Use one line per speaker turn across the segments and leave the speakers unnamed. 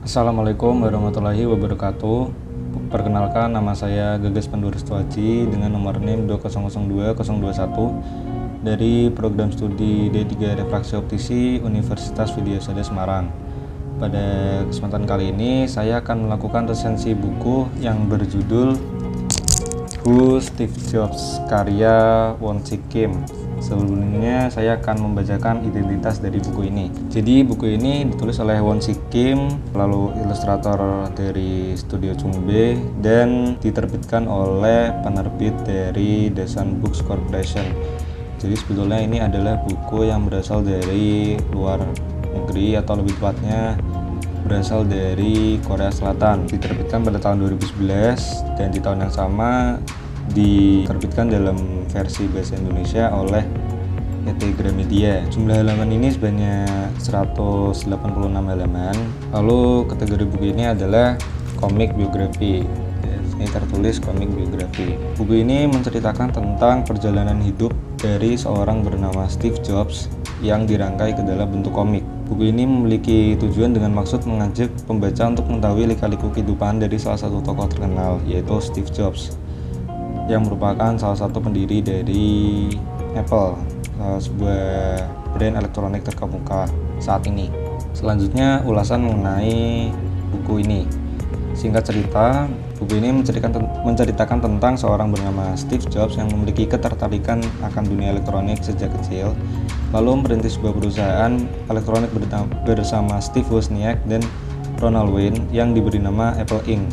Assalamualaikum warahmatullahi wabarakatuh. Perkenalkan, nama saya Gagas Pandu Restuaji dengan nomor NIM 2002021 dari program studi D3 Refraksi Optisi Universitas Widyasada Semarang. Pada kesempatan kali ini saya akan melakukan resensi buku yang berjudul Who Steve Jobs karya Won-Sik Kim. Sebelumnya saya akan membacakan identitas dari buku ini. Jadi buku ini ditulis oleh Won-Sik Kim, lalu ilustrator dari Studio Chungbe, dan diterbitkan oleh penerbit dari Dasan Books Corporation. Jadi sebetulnya ini adalah buku yang berasal dari luar negeri, atau lebih tepatnya berasal dari Korea Selatan. Diterbitkan pada tahun 2011 dan di tahun yang sama diterbitkan dalam versi bahasa Indonesia oleh PT Gramedia. Jumlah halaman ini sebanyak 186 halaman. Lalu kategori buku ini adalah komik biografi. Ini tertulis komik biografi. Buku ini menceritakan tentang perjalanan hidup dari seorang bernama Steve Jobs yang dirangkai ke dalam bentuk komik. Buku ini memiliki tujuan dengan maksud mengajak pembaca untuk mengetahui lika-liku kehidupan dari salah satu tokoh terkenal, yaitu Steve Jobs, yang merupakan salah satu pendiri dari Apple, sebuah brand elektronik terkemuka saat ini. Selanjutnya ulasan mengenai buku ini. Singkat cerita, buku ini menceritakan tentang seorang bernama Steve Jobs yang memiliki ketertarikan akan dunia elektronik sejak kecil, lalu merintis sebuah perusahaan elektronik bersama Steve Wozniak dan Ronald Wayne yang diberi nama Apple Inc.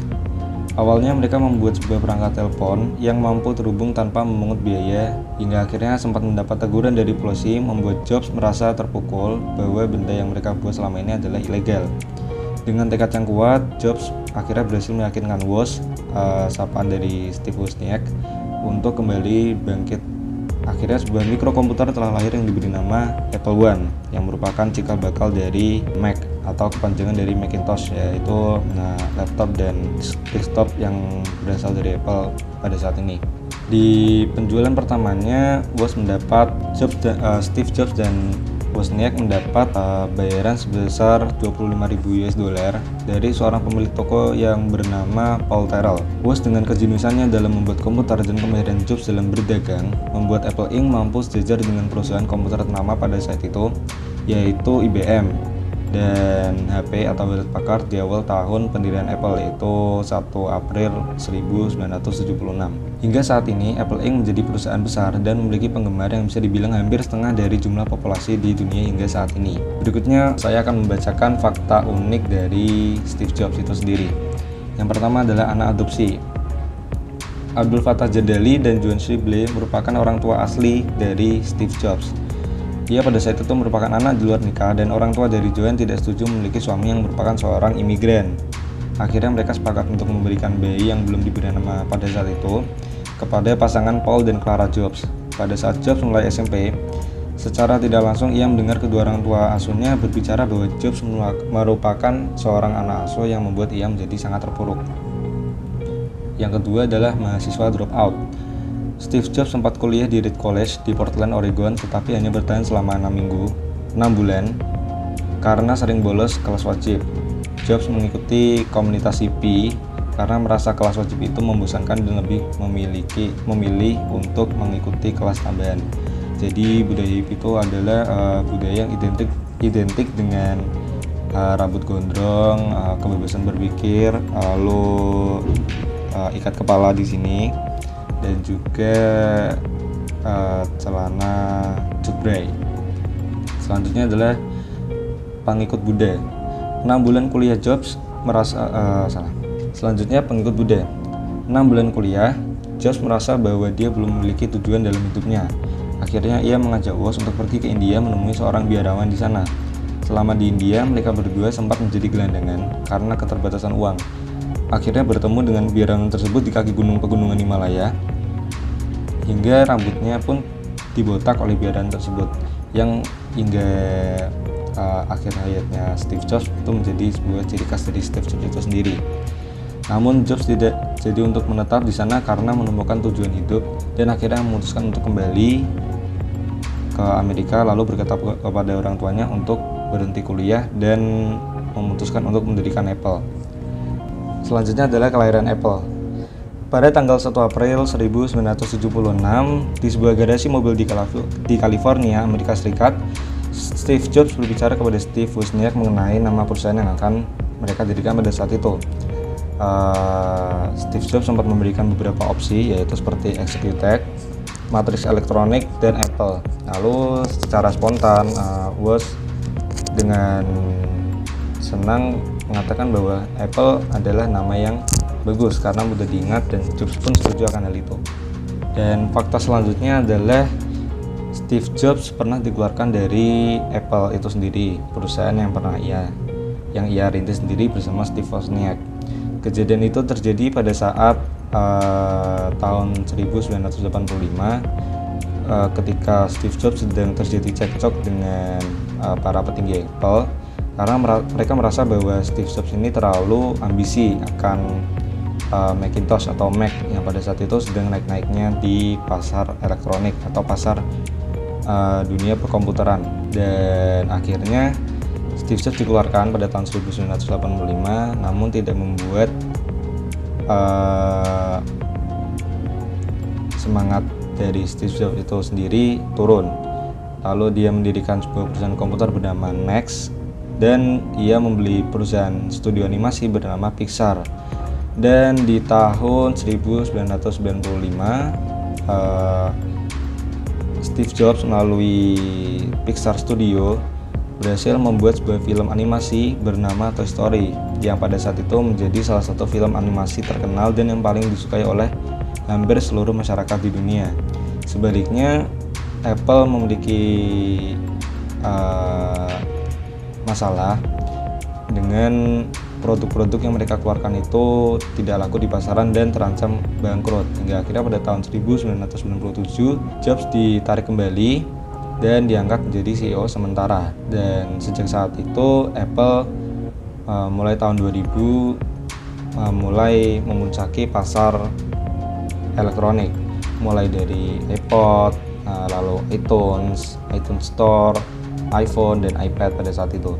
Awalnya mereka membuat sebuah perangkat telepon yang mampu terhubung tanpa memungut biaya, hingga akhirnya sempat mendapat teguran dari polisi, membuat Jobs merasa terpukul bahwa benda yang mereka buat selama ini adalah ilegal. Dengan tekad yang kuat, Jobs akhirnya berhasil meyakinkan Woz, sapaan dari Steve Wozniak, untuk kembali bangkit. Akhirnya sebuah mikrokomputer telah lahir yang diberi nama Apple One, yang merupakan cikal bakal dari Mac atau kepanjangan dari Macintosh, yaitu laptop dan desktop yang berasal dari Apple pada saat ini. Di penjualan pertamanya, Steve Jobs dan Wozniak mendapat bayaran sebesar 25.000 US dollar dari seorang pemilik toko yang bernama Paul Terrell. Woz dengan kejeniusannya dalam membuat komputer dan kemahiran Jobs dalam berdagang membuat Apple Inc. mampu sejajar dengan perusahaan komputer ternama pada saat itu, yaitu IBM dan HP atau Hewlett Packard di awal tahun pendirian Apple, yaitu 1 April 1976. Hingga saat ini, Apple Inc. menjadi perusahaan besar dan memiliki penggemar yang bisa dibilang hampir setengah dari jumlah populasi di dunia hingga saat ini. Berikutnya, saya akan membacakan fakta unik dari Steve Jobs itu sendiri. Yang pertama adalah anak adopsi. Abdul Fattah Jadali dan Joan Shibley merupakan orang tua asli dari Steve Jobs. Ia pada saat itu merupakan anak di luar nikah, dan orang tua dari Joan tidak setuju memiliki suami yang merupakan seorang imigran. Akhirnya mereka sepakat untuk memberikan bayi yang belum diberi nama pada saat itu kepada pasangan Paul dan Clara Jobs. Pada saat Jobs mulai SMP, secara tidak langsung ia mendengar kedua orang tua asuhnya berbicara bahwa Jobs merupakan seorang anak asuh yang membuat ia menjadi sangat terpuruk. Yang kedua adalah mahasiswa dropout. Steve Jobs sempat kuliah di Reed College di Portland, Oregon, tetapi hanya bertahan selama 6 bulan karena sering bolos kelas wajib. Jobs mengikuti komunitas hippie karena merasa kelas wajib itu membosankan dan lebih memilih untuk mengikuti kelas tambahan. Jadi budaya hippie itu adalah budaya yang identik dengan rambut gondrong, kebebasan berpikir, lalu ikat kepala di sini, dan juga celana jubray. Selanjutnya adalah pengikut Buddha. 6 bulan kuliah Jobs Selanjutnya pengikut Buddha. 6 bulan kuliah, Jobs merasa bahwa dia belum memiliki tujuan dalam hidupnya. Akhirnya ia mengajak Woz untuk pergi ke India menemui seorang biarawan di sana. Selama di India, mereka berdua sempat menjadi gelandangan karena keterbatasan uang. Akhirnya bertemu dengan biarawan tersebut di kaki pegunungan Himalaya, hingga rambutnya pun dibotak oleh biarawan tersebut, yang hingga akhir hayatnya Steve Jobs itu menjadi sebuah ciri khas dari Steve Jobs itu sendiri. Namun Jobs tidak jadi untuk menetap di sana karena menemukan tujuan hidup, dan akhirnya memutuskan untuk kembali ke Amerika, lalu berkata kepada orang tuanya untuk berhenti kuliah dan memutuskan untuk mendirikan Apple. Selanjutnya adalah kelahiran Apple. Pada tanggal 1 April 1976, di sebuah garasi mobil di California, Amerika Serikat, Steve Jobs berbicara kepada Steve Wozniak mengenai nama perusahaan yang akan mereka dirikan pada saat itu. Steve Jobs sempat memberikan beberapa opsi, yaitu seperti Executive, Matrix Elektronik, dan Apple. Lalu secara spontan, Woz dengan senang mengatakan bahwa Apple adalah nama yang bagus karena mudah diingat, dan Jobs pun setuju akan hal itu. Dan fakta selanjutnya adalah Steve Jobs pernah dikeluarkan dari Apple itu sendiri, perusahaan yang ia rintis sendiri bersama Steve Wozniak. Kejadian itu terjadi pada saat tahun 1985 ketika Steve Jobs sedang terjadi cekcok dengan para petinggi Apple karena mereka merasa bahwa Steve Jobs ini terlalu ambisi akan Macintosh atau Mac yang pada saat itu sedang naik-naiknya di pasar elektronik atau pasar dunia perkomputeran. Dan akhirnya Steve Jobs dikeluarkan pada tahun 1985, namun tidak membuat semangat dari Steve Jobs itu sendiri turun. Lalu dia mendirikan sebuah perusahaan komputer bernama NeXT, dan ia membeli perusahaan studio animasi bernama Pixar. Dan di tahun 1995 Steve Jobs melalui Pixar Studio berhasil membuat sebuah film animasi bernama Toy Story, yang pada saat itu menjadi salah satu film animasi terkenal dan yang paling disukai oleh hampir seluruh masyarakat di dunia. Sebaliknya, Apple memiliki masalah dengan produk-produk yang mereka keluarkan itu tidak laku di pasaran dan terancam bangkrut, hingga akhirnya pada tahun 1997 Jobs ditarik kembali dan diangkat menjadi CEO sementara. Dan sejak saat itu Apple mulai tahun 2000 mulai memuncaki pasar elektronik, mulai dari iPod, lalu iTunes Store, iPhone, dan iPad pada saat itu.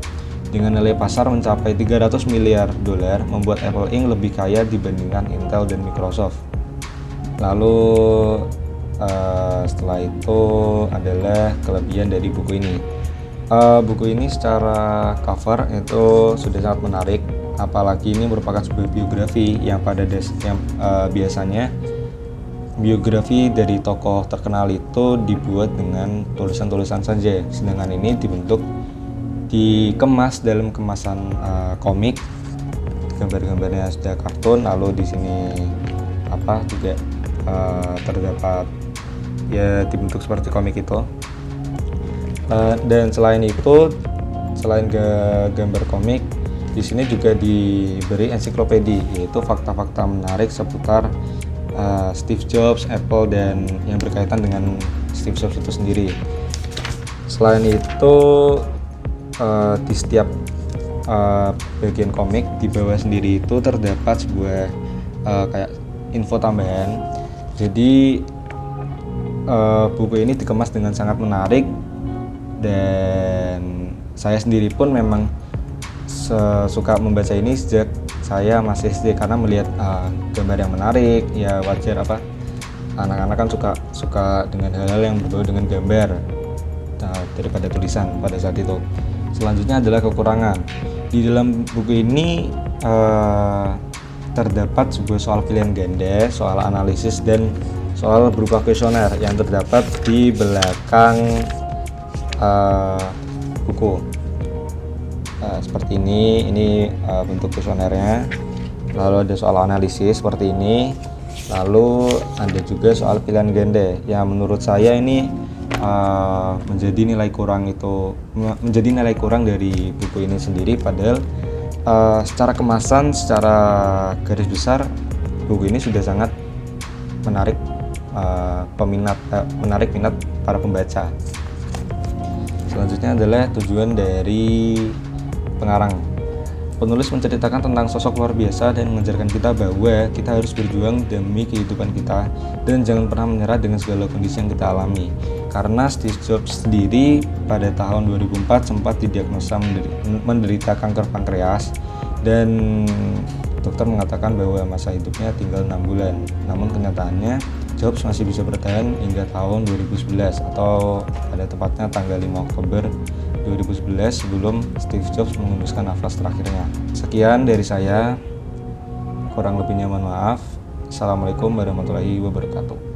Dengan nilai pasar mencapai 300 miliar dolar, membuat Apple Inc. lebih kaya dibandingkan Intel dan Microsoft. Lalu setelah itu adalah kelebihan dari buku ini. Buku ini secara cover itu sudah sangat menarik, apalagi ini merupakan sebuah biografi yang biasanya biografi dari tokoh terkenal itu dibuat dengan tulisan-tulisan saja, sedangkan ini dikemas dalam kemasan komik, gambar-gambarnya sudah kartun, lalu di sini juga terdapat ya dibentuk seperti komik itu. Dan selain itu, selain gambar komik, di sini juga diberi ensiklopedi, yaitu fakta-fakta menarik seputar Steve Jobs, Apple, dan yang berkaitan dengan Steve Jobs itu sendiri. Selain itu, di setiap bagian komik di bawah sendiri itu terdapat sebuah kayak info tambahan. Jadi buku ini dikemas dengan sangat menarik, dan saya sendiri pun memang suka membaca ini sejak saya masih SD karena melihat gambar yang menarik. Ya wajar, anak-anak kan suka dengan hal-hal yang berbau dengan gambar daripada tulisan pada saat itu. Selanjutnya adalah kekurangan. Di dalam buku ini terdapat sebuah soal pilihan ganda, soal analisis, dan soal berupa kuesioner yang terdapat di belakang buku. Seperti ini bentuk kuesionernya. Lalu ada soal analisis seperti ini. Lalu ada juga soal pilihan ganda yang menurut saya ini menjadi nilai kurang dari buku ini sendiri. Padahal secara kemasan, secara garis besar, buku ini sudah sangat menarik minat para pembaca. Selanjutnya adalah tujuan dari pengarang. Penulis menceritakan tentang sosok luar biasa dan mengajarkan kita bahwa kita harus berjuang demi kehidupan kita dan jangan pernah menyerah dengan segala kondisi yang kita alami. Karena Steve Jobs sendiri pada tahun 2004 sempat didiagnosa menderita kanker pankreas dan dokter mengatakan bahwa masa hidupnya tinggal 6 bulan. Namun kenyataannya Jobs masih bisa bertahan hingga tahun 2011 atau pada tepatnya tanggal 5 Oktober 2011 sebelum Steve Jobs mengembuskan nafas terakhirnya. Sekian dari saya, kurang lebihnya mohon maaf. Assalamualaikum warahmatullahi wabarakatuh.